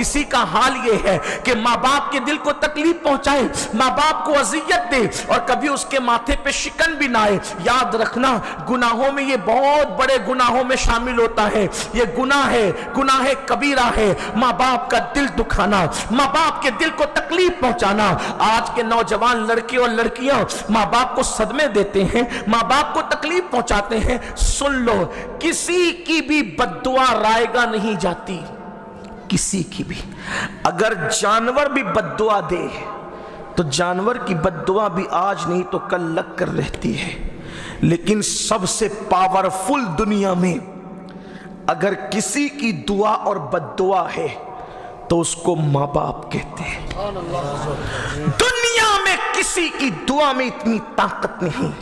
किसी का हाल ये है कि माँ बाप के दिल को तकलीफ पहुंचाए, माँ बाप को अजियत दे और कभी उसके माथे पे शिकन भी ना आए। याद रखना, गुनाहों में ये बहुत बड़े गुनाहों में शामिल होता है। ये गुनाह है, गुनाह कबीरा है, माँ बाप का दिल दुखाना, माँ बाप के दिल को तकलीफ पहुंचाना। आज के नौजवान लड़के और लड़कियां माँ बाप को सदमे देते हैं, माँ बाप को तकलीफ पहुंचाते हैं। सुन लो, किसी की भी बद्दुआ रायगा नहीं जाती, किसी की भी। अगर जानवर भी बद्दुआ दे तो जानवर की बद्दुआ भी आज नहीं तो कल लग कर रहती है। लेकिन सबसे पावरफुल दुनिया में अगर किसी की दुआ और बद्दुआ है तो उसको माँ बाप कहते हैं। दुनिया में किसी की दुआ में इतनी ताकत नहीं,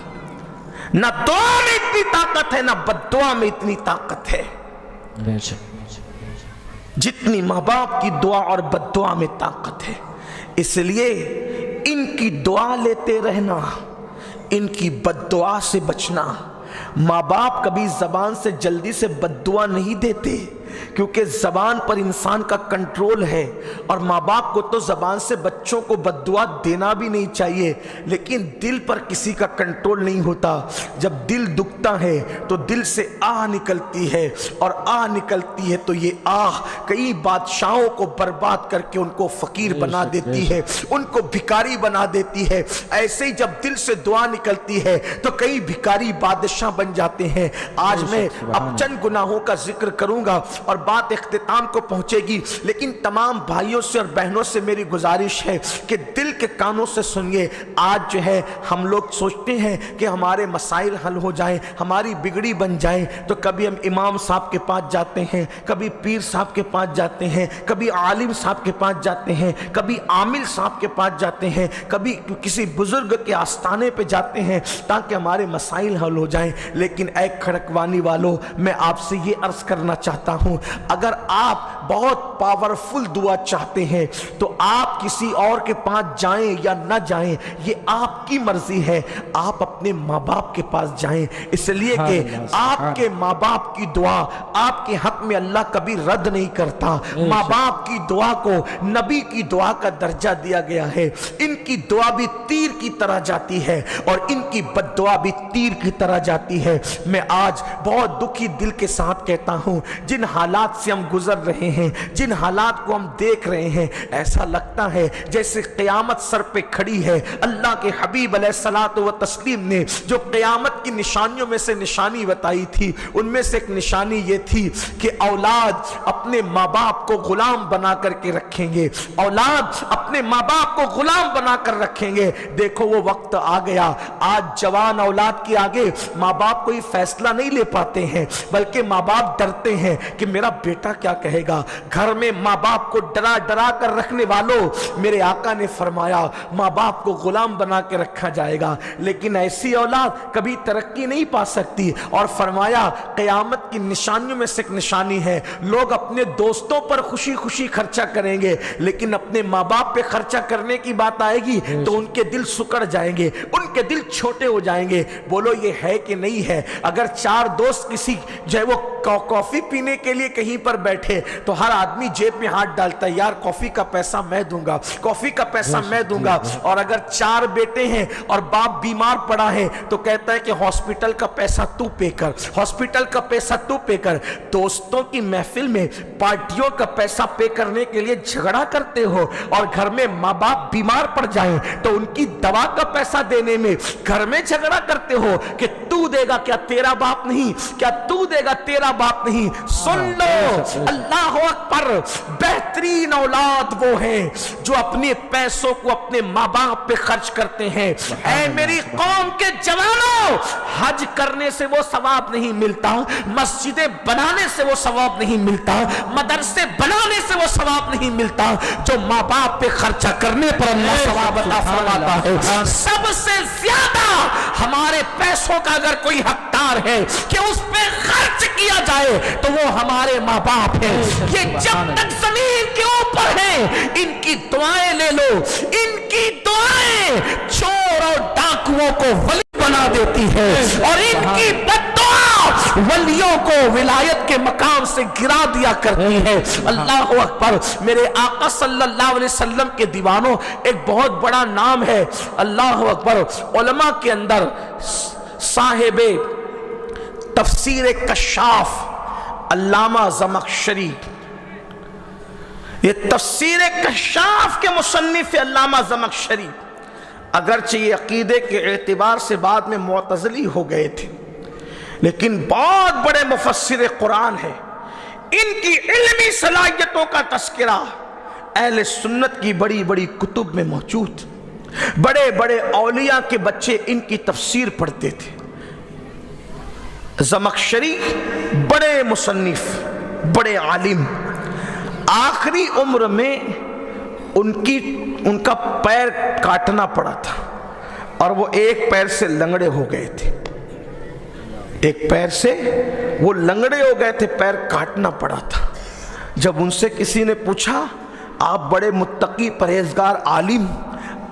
ना दुआ में इतनी ताकत है, ना बद्दुआ में इतनी ताकत है जितनी माँ बाप की दुआ और बद्दुआ में ताकत है। इसलिए इनकी दुआ लेते रहना, इनकी बद्दुआ से बचना। माँ बाप कभी जबान से जल्दी से बद्दुआ नहीं देते, क्योंकि जबान पर इंसान का कंट्रोल है और माँ बाप को तो जबान से बच्चों को बद्दुआ देना भी नहीं चाहिए, लेकिन दिल पर किसी का कंट्रोल नहीं होता। जब दिल दुखता है तो दिल से आह निकलती है और आह निकलती है तो ये आह कई बादशाहों को बर्बाद करके उनको फकीर बना देती है, उनको भिखारी बना देती है। ऐसे ही जब दिल से दुआ निकलती है तो कई भिखारी बादशाह बन जाते हैं। आज मैं अब चंद गुनाहों का जिक्र करूंगा और बात इख्तिताम को पहुंचेगी, लेकिन तमाम भाइयों से और बहनों से मेरी गुजारिश है कि दिल के कानों से सुनिए। आज जो है हम लोग सोचते हैं कि हमारे मसाइल हल हो जाएं, हमारी बिगड़ी बन जाएं, तो कभी हम इमाम साहब के पास जाते हैं, कभी पीर साहब के पास जाते हैं, कभी आलिम साहब के पास जाते हैं, कभी आमिल साहब के पास जाते हैं, कभी किसी बुजुर्ग के आस्थाने पे जाते हैं ताकि हमारे मसाइल हल हो जाएं। लेकिन ऐ खड़कवानी वालों, मैं आपसे ये अर्ज करना चाहता हूं, अगर आप बहुत पावरफुल दुआ चाहते हैं तो आप किसी और के पास जाएं या ना जाएं ये आपकी मर्जी है। आप अपने माँ बाप के पास जाएं, इसलिए कि आपके माँ बाप की दुआ आपके हक में अल्लाह कभी रद्द नहीं करता। माँ बाप की दुआ को नबी की दुआ का दर्जा दिया गया है। इनकी दुआ भी तीर की तरह जाती है और इनकी बद्दुआ भी तीर की तरह जाती है। मैं आज बहुत दुखी दिल के साथ कहता हूं, जिन हालात से हम गुजर रहे हैं, जिन हालात को हम देख रहे हैं, ऐसा लगता है जैसे क़यामत सर पे खड़ी है। अल्लाह के हबीब अलैहिस्सलातु व तस्लीम ने जो क़यामत की निशानियों में से निशानी बताई थी, उनमें से एक निशानी ये थी कि औलाद अपने माँ बाप को गुलाम बना करके रखेंगे, औलाद अपने माँ बाप को गुलाम बना कर रखेंगे। देखो वो वक्त आ गया, आज जवान औलाद के आगे माँ बाप कोई फैसला नहीं ले पाते हैं, बल्कि माँ बाप डरते हैं कि मेरा बेटा क्या कहेगा। घर में माँ बाप को डरा डरा कर रखने वालों, मेरे आका ने फरमाया माँ बाप को गुलाम बना के रखा जाएगा, लेकिन ऐसी औलाद कभी तरक्की नहीं पा सकती। और फरमाया क़यामत की निशानियों में से एक निशानी है, लोग अपने दोस्तों पर खुशी खुशी खर्चा करेंगे, लेकिन अपने माँ बाप पे खर्चा करने की बात आएगी तो उनके दिल सुकड़ जाएंगे, उनके दिल छोटे हो जाएंगे। बोलो ये है कि नहीं है? अगर चार दोस्त किसी जो है वो कॉफी पीने के लिए कहीं पर बैठे तो हर आदमी जेब में हाथ डालता है, यार कॉफी का पैसा मैं दूंगा, कॉफी का पैसा मैं दूंगा। और अगर चार बेटे हैं और बाप बीमार पड़ा है तो कहता है कि हॉस्पिटल का पैसा तू पे कर, हॉस्पिटल का पैसा तू पे कर। दोस्तों की महफिल में पार्टियों का पैसा पे करने के लिए झगड़ा करते हो, और घर में माँ बाप बीमार पड़ जाए तो उनकी दवा का पैसा देने में घर में झगड़ा करते हो कि तू देगा क्या, तेरा बाप नहीं, क्या तू देगा, तेरा बाप नहीं। सुन लो, अल्लाह अकबर, बेहतरीन औलाद वो है जो अपने पैसों को अपने माँ बाप पे खर्च करते हैं। ऐ मेरी कौम के जवानों, हज करने से वो सवाब नहीं मिलता, मस्जिदें बनाने से वो सवाब नहीं मिलता, मदरसे बनाने से वो सवाब नहीं मिलता, जो माँ बाप पे खर्चा करने पर अल्लाह सवाब अता फरमाता है। सबसे ज्यादा हमारे पैसों का अगर कोई हकदार है कि उस पे खर्च किया जाए तो वो हमारे माँ बाप है। ये जब तक जमीन के ऊपर है, इनकी दुआएं ले लो, इनकी दुआएं चोर और डाकुओं को वली बना देती है, और इनकी बद्दुआ ولیوں کو ولایت کے مقام سے گرا دیا کرتی ہے۔ اللہ اکبر۔ میرے آقا صلی اللہ علیہ وسلم کے دیوانوں، ایک بہت بڑا نام ہے، اللہ اکبر، علماء کے اندر صاحب تفسیر کشاف علامہ زمخشری، یہ تفسیر کشاف کے مصنف علامہ زمخشری، اگرچہ یہ عقیدے کے اعتبار سے بعد میں معتزلی ہو گئے تھے، لیکن بہت بڑے مفسر قرآن ہیں۔ ان کی علمی صلاحیتوں کا تذکرہ اہل سنت کی بڑی بڑی کتب میں موجود، بڑے بڑے اولیاء کے بچے ان کی تفسیر پڑھتے تھے۔ زمخشری بڑے مصنف، بڑے عالم، آخری عمر میں ان کا پیر کاٹنا پڑا تھا اور وہ ایک پیر سے لنگڑے ہو گئے تھے، ایک پیر سے وہ لنگڑے ہو گئے تھے، پیر کاٹنا پڑا تھا۔ جب ان سے کسی نے پوچھا آپ بڑے متقی پرہیزگار عالم،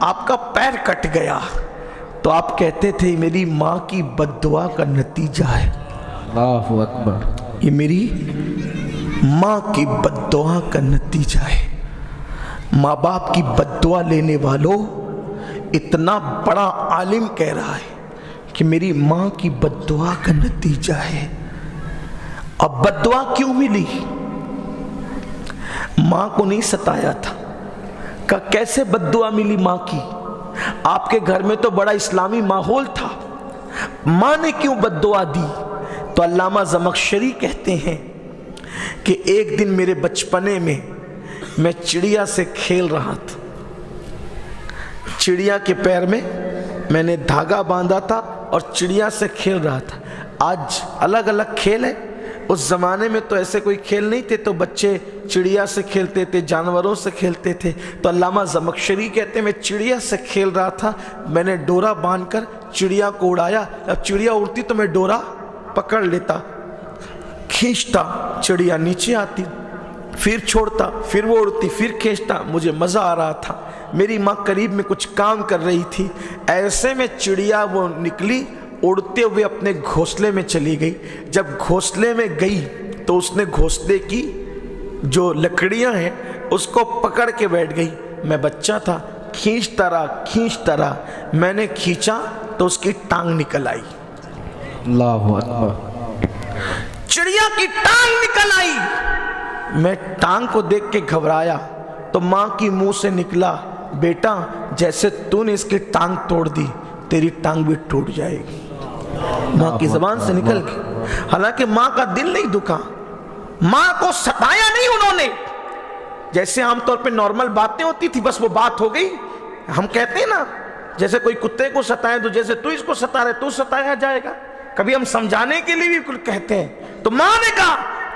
آپ کا پیر کٹ گیا، تو آپ کہتے تھے میری ماں کی بد دعا کا نتیجہ ہے۔ اللہ اکبر۔ یہ میری ماں کی بد دعا کا نتیجہ ہے۔ ماں باپ کی بد دعا لینے والوں، اتنا بڑا عالم کہہ رہا ہے کہ میری ماں کی بد دعا کا نتیجہ ہے۔ اب بد دعا کیوں ملی؟ ماں کو نہیں ستایا تھا، کہ کیسے بد دعا ملی ماں کی؟ آپ کے گھر میں تو بڑا اسلامی ماحول تھا، ماں نے کیوں بد دعا دی؟ تو علامہ زمخشری کہتے ہیں کہ ایک دن میرے بچپنے میں چڑیا سے کھیل رہا تھا، چڑیا کے پیر میں نے دھاگا باندھا تھا اور چڑیا سے کھیل رہا تھا۔ آج الگ الگ کھیل ہے، اس زمانے میں تو ایسے کوئی کھیل نہیں تھے، تو بچے چڑیا سے کھیلتے تھے، جانوروں سے کھیلتے تھے۔ تو علامہ زمخشری کہتے ہیں میں چڑیا سے کھیل رہا تھا، میں نے ڈورا باندھ کر چڑیا کو اڑایا، اب چڑیا اڑتی تو میں ڈورا پکڑ لیتا، کھینچتا، چڑیا نیچے آتی، پھر چھوڑتا، پھر وہ اڑتی، پھر کھینچتا، مجھے مزہ آ رہا تھا۔ میری ماں قریب میں کچھ کام کر رہی تھی، ایسے میں چڑیا وہ نکلی، اڑتے ہوئے اپنے گھونسلے میں چلی گئی۔ جب گھونسلے میں گئی تو اس نے گھونسلے کی جو لکڑیاں ہیں اس کو پکڑ کے بیٹھ گئی۔ میں بچہ تھا، کھینچتا رہا، میں نے کھینچا تو اس کی ٹانگ نکل آئی۔ اللہ اکبر۔ چڑیا کی ٹانگ نکل آئی۔ میں ٹانگ کو دیکھ کے گھبرایا تو ماں کی منہ سے نکلا، بیٹا جیسے تو نے اس کی ٹانگ توڑ دی، تیری ٹانگ بھی ٹوٹ جائے گی۔ ماں کی زبان سے نکل گئی، حالانکہ ماں کا دل نہیں دکھا، ماں کو ستایا نہیں انہوں نے، جیسے عام طور پہ نارمل باتیں ہوتی تھی بس وہ بات ہو گئی۔ ہم کہتے ہیں نا جیسے کوئی کتے کو ستائے تو جیسے تو اس کو ستا رہے تو ستایا جائے گا، کبھی ہم سمجھانے کے لیے بھی کچھ کہتے ہیں۔ تو ماں نے کہا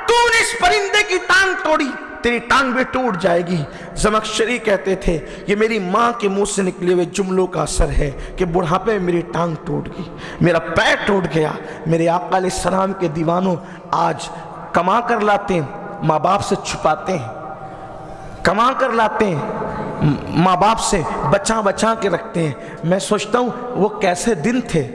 تو نے اس پرندے کی ٹانگ توڑی، تیری ٹانگ بھی ٹوٹ جائے گی۔ زمخشری کہتے تھے یہ میری ماں کے منہ سے نکلے ہوئے جملوں کا اثر ہے کہ بڑھاپے میں میری ٹانگ ٹوٹ گئی، میرا پیر ٹوٹ گیا۔ میرے آقا علیہ السلام کے دیوانوں آج کما کر لاتے ہیں، ماں باپ سے چھپاتے ہیں، کما کر لاتے ہیں، ماں باپ سے بچا کے رکھتے ہیں۔ میں سوچتا ہوں وہ کیسے دن تھے،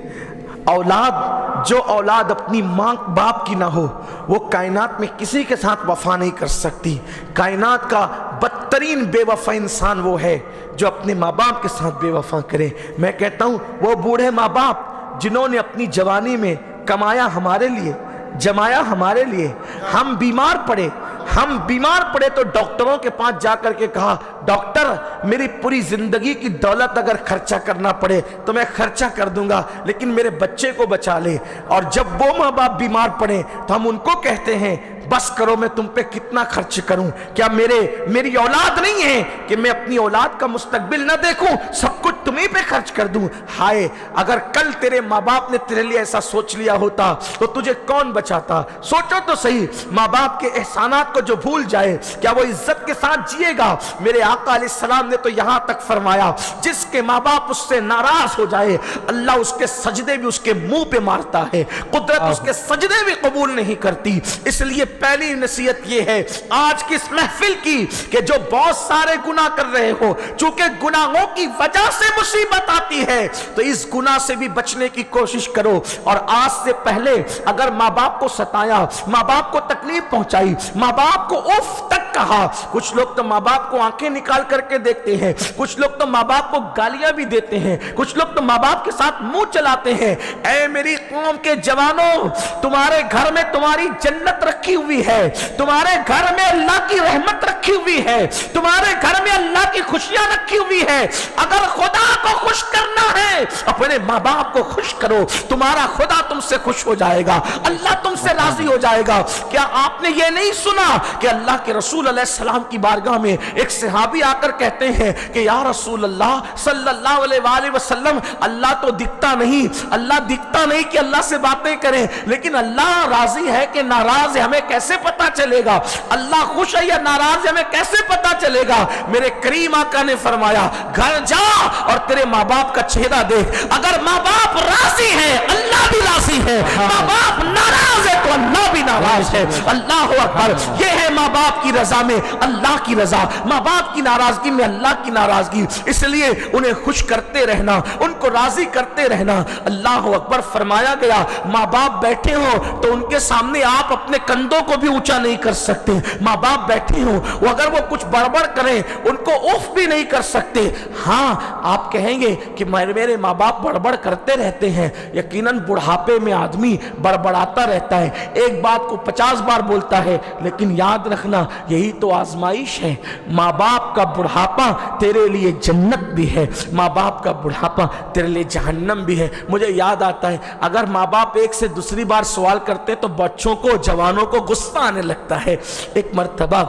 جو اولاد اپنی ماں باپ کی نہ ہو وہ کائنات میں کسی کے ساتھ وفا نہیں کر سکتی۔ کائنات کا بدترین بے وفا انسان وہ ہے جو اپنے ماں باپ کے ساتھ بے وفا کرے۔ میں کہتا ہوں وہ بوڑھے ماں باپ جنہوں نے اپنی جوانی میں کمایا ہمارے لیے، جمایا ہمارے لیے، ہم بیمار پڑے تو ڈاکٹروں کے پاس جا کر کے کہا ڈاکٹر میری پوری زندگی کی دولت اگر خرچہ کرنا پڑے تو میں خرچہ کر دوں گا لیکن میرے بچے کو بچا لے۔ اور جب وہ ماں باپ بیمار پڑے تو ہم ان کو کہتے ہیں بس کرو میں تم پہ کتنا خرچ کروں، کیا میری اولاد نہیں ہے کہ میں اپنی اولاد کا مستقبل نہ دیکھوں، سب کچھ تمہیں پہ خرچ کر دوں۔ ہائے اگر کل تیرے ماں باپ نے تیرے لیے ایسا سوچ لیا ہوتا تو تجھے کون بچاتا؟ سوچو تو صحیح، ماں باپ کے احسانات کو جو بھول جائے کیا وہ عزت کے ساتھ جیے گا؟ میرے آقا علیہ السلام نے تو یہاں تک فرمایا جس کے ماں باپ اس سے ناراض ہو جائے اللہ اس کے سجدے بھی اس کے منہ پہ مارتا ہے، قدرت اس کے سجدے بھی قبول نہیں کرتی۔ اس لیے पहली नसीहत ये है आज की इस महफिल की कि जो बहुत सारे गुनाह कर रहे हो, चूंकि गुनाहों की वजह से मुसीबत आती है, तो इस गुनाह से भी बचने की कोशिश करो। और आज से पहले अगर माँ बाप को सताया, माँ बाप को तकलीफ पहुंचाई, माँ बाप को उफ तक कहा, कुछ लोग तो माँ बाप को आंखें निकाल करके देखते हैं, कुछ लोग तो माँ बाप को गालियां भी देते हैं, कुछ लोग तो माँ बाप के साथ मुंह चलाते हैं। ऐ मेरी कौम के जवानों, तुम्हारे घर में तुम्हारी जन्नत रखी हुई है, तुम्हारे घर में अल्लाह की रहमत रखी हुई है, तुम्हारे घर में अल्लाह की खुशियां रखी हुई है। अगर खुदा को खुश करना है, अपने माँ बाप को खुश करो, तुम्हारा खुदा तुमसे खुश हो जाएगा, अल्लाह तुमसे राजी हो जाएगा। क्या आपने ये नहीं सुना कि अल्लाह के रसूल अलैहिस्सलाम की बारगाह में एक सहाबी आकर कहते हैं कि या रसूल अल्लाह सल्लल्लाहु अलैहि वसल्लम, अल्लाह तो दिखता नहीं, अल्लाह दिखता नहीं कि अल्लाह से बातें करें, लेकिन अल्लाह राजी है कि नाराज है, हमें कैसे पता चलेगा? अल्लाह खुश है या नाराज है, हमें कैसे पता चलेगा? मेरे करीम आका ने फरमाया, घर जा और तेरे माँ बाप का चेहरा देख। अगर माँ बाप राजी है, अल्लाह भी राजी है, माँ बाप नाराज है तो अल्लाह भी नाराज है। अल्लाह अकबर। ये है माँ बाप की रजा में अल्लाह की रजा, माँ बाप की नाराजगी में अल्लाह की नाराजगी। इसलिए उन्हें खुश करते रहना, उनको राजी करते रहना। अल्लाह अकबर। फरमाया गया माँ बाप बैठे हो तो उनके सामने आप अपने कंधों को भी ऊंचा नहीं कर सकते। माँ बाप बैठे हो, वो अगर वो कुछ बड़बड़ करें उनको उफ भी नहीं कर सकते। हाँ, आप कहेंगे कि मेरे माँ बाप बड़बड़ करते रहते हैं। यकीनन बुढ़ापे में आदमी बड़बड़ाता रहता है, एक बात को 50 बार बोलता है, लेकिन याद रखना यही तो आजमाइश है। माँ बाप का बुढ़ापा तेरे लिए जन्नत भी है, माँ बाप का बुढ़ापा तेरे लिए जहन्नम भी है। मुझे याद आता है, अगर माँ बाप एक से दूसरी बार सवाल करते तो बच्चों को, जवानों को गुस्सा आने लगता है। एक मर्तबा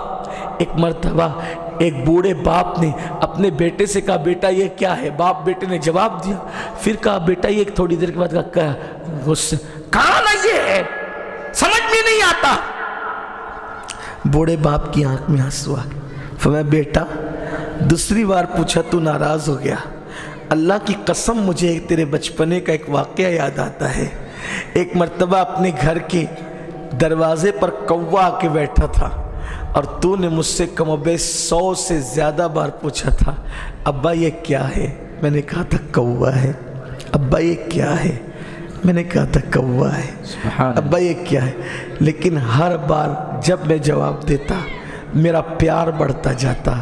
एक बूढ़े बाप ने अपने बेटे से कहा, बेटा ये क्या है? बेटे ने जवाब दिया, फिर कहा बेटा ये, थोड़ी देर के बाद कहा गुस्से, कहा ना ये है, समझ में नहीं आता। बूढ़े बाप की आंख में आंसू आ गए। फरमाया बेटा दूसरी बार पूछा तू नाराज हो गया। अल्लाह की कसम मुझे तेरे बचपने का एक वाकया याद आता है। एक मर्तबा अपने घर के दरवाजे पर कौवा आके बैठा था और तूने मुझसे कमोबेश 100 से ज़्यादा बार पूछा था, अब्बा ये क्या है? मैंने कहा था कौवा है। अब्बा ये क्या है? मैंने कहा था कौवा है। अब्बा ये क्या है? लेकिन हर बार जब मैं जवाब देता मेरा प्यार बढ़ता जाता।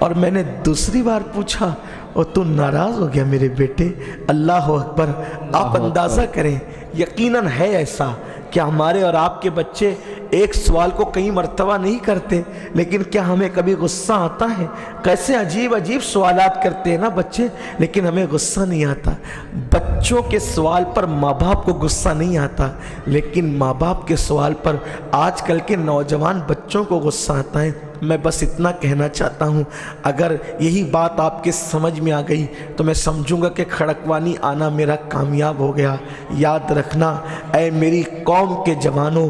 और मैंने दूसरी बार पूछा और तू नाराज़ हो गया मेरे बेटे। अल्लाह अकबर। आप अंदाज़ा करें, यकीनन है ऐसा कि हमारे और आपके बच्चे एक सवाल को कई मर्तबा नहीं करते, लेकिन क्या हमें कभी गुस्सा आता है? कैसे अजीब अजीब सवालात करते हैं ना बच्चे, लेकिन हमें गुस्सा नहीं आता। बच्चों के सवाल पर माँ बाप को गुस्सा नहीं आता, लेकिन माँ बाप के सवाल पर आजकल के नौजवान बच्चों को गुस्सा आता है। मैं बस इतना कहना चाहता हूँ, अगर यही बात आपके समझ में आ गई तो मैं समझूंगा कि खड़कवानी आना मेरा कामयाब हो गया। याद रखना ऐ मेरी कौम के जवानों,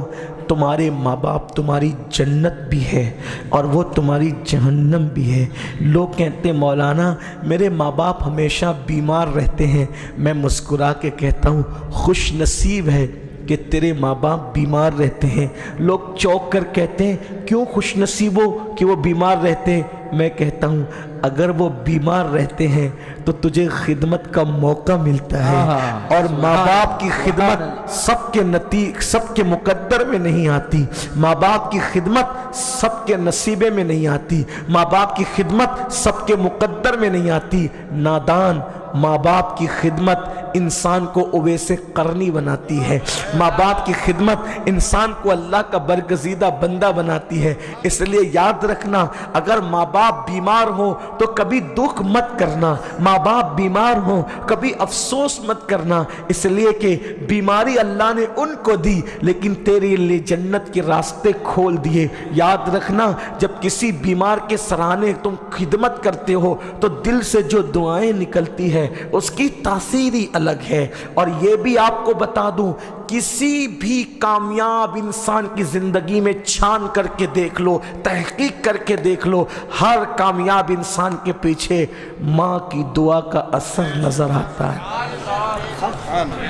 तुम्हारे माँ बाप तुम्हारी जन्नत भी है और वो तुम्हारी जहन्नम भी है। लोग कहते हैं मौलाना मेरे माँ बाप हमेशा बीमार रहते हैं। मैं मुस्कुरा के कहता हूँ खुश नसीब है कि तेरे माँ बाप बीमार रहते हैं। लोग चौंक कर कहते हैं क्यों खुश नसीब हो कि वो बीमार रहते हैं। मैं कहता हूँ अगर वो बीमार रहते हैं तो तुझे खिदमत का मौका मिलता है, और माँ बाप की खिदमत सबके मुकद्दर में नहीं आती। माँ बाप की खिदमत सबके नसीबे में नहीं आती। माँ बाप की खिदमत सबके मुकद्दर में नहीं आती। नादान माँ बाप की खिदमत इंसान को उवैसे करनी बनाती है। माँ बाप की खिदमत इंसान को अल्लाह का बरगजीदा बंदा बनाती है। इसलिए याद रखना, अगर माँ बाप बीमार हो तो कभी दुख मत करना, माँ बाप बीमार हो कभी अफसोस मत करना, इसलिए कि बीमारी अल्लाह ने उनको दी लेकिन तेरे लिए जन्नत के रास्ते खोल दिए। याद रखना, जब किसी बीमार के सराहने तुम खिदमत करते हो तो दिल से जो दुआएं निकलती है उसकी तासीर ही अलग है। और ये भी आपको बता दूं, किसी भी कामयाब इंसान की जिंदगी में छान करके देख लो, तहकीक करके देख लो, हर कामयाब इंसान के पीछे माँ की दुआ का असर नजर आता है।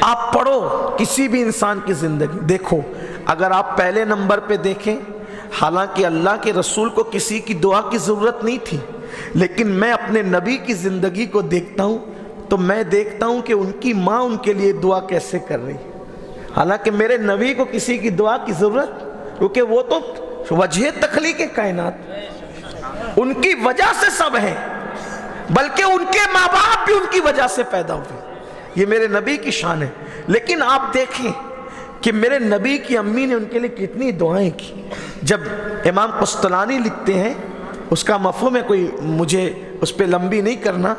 आप पढ़ो किसी भी इंसान की जिंदगी देखो, अगर आप पहले नंबर पे देखें حالانکہ اللہ کے رسول کو کسی کی دعا کی ضرورت نہیں تھی، لیکن میں اپنے نبی کی زندگی کو دیکھتا ہوں تو میں دیکھتا ہوں کہ ان کی ماں ان کے لیے دعا کیسے کر رہی ہے، حالانکہ میرے نبی کو کسی کی دعا کی ضرورت، کیونکہ وہ تو وجہ تخلیق کائنات، ان کی وجہ سے سب ہیں، بلکہ ان کے ماں باپ بھی ان کی وجہ سے پیدا ہوئے، یہ میرے نبی کی شان ہے۔ لیکن آپ دیکھیں کہ میرے نبی کی امی نے ان کے لیے کتنی دعائیں کی۔ جب امام قسطلانی لکھتے ہیں، اس کا مفہوم ہے، کوئی مجھے اس پہ لمبی نہیں کرنا،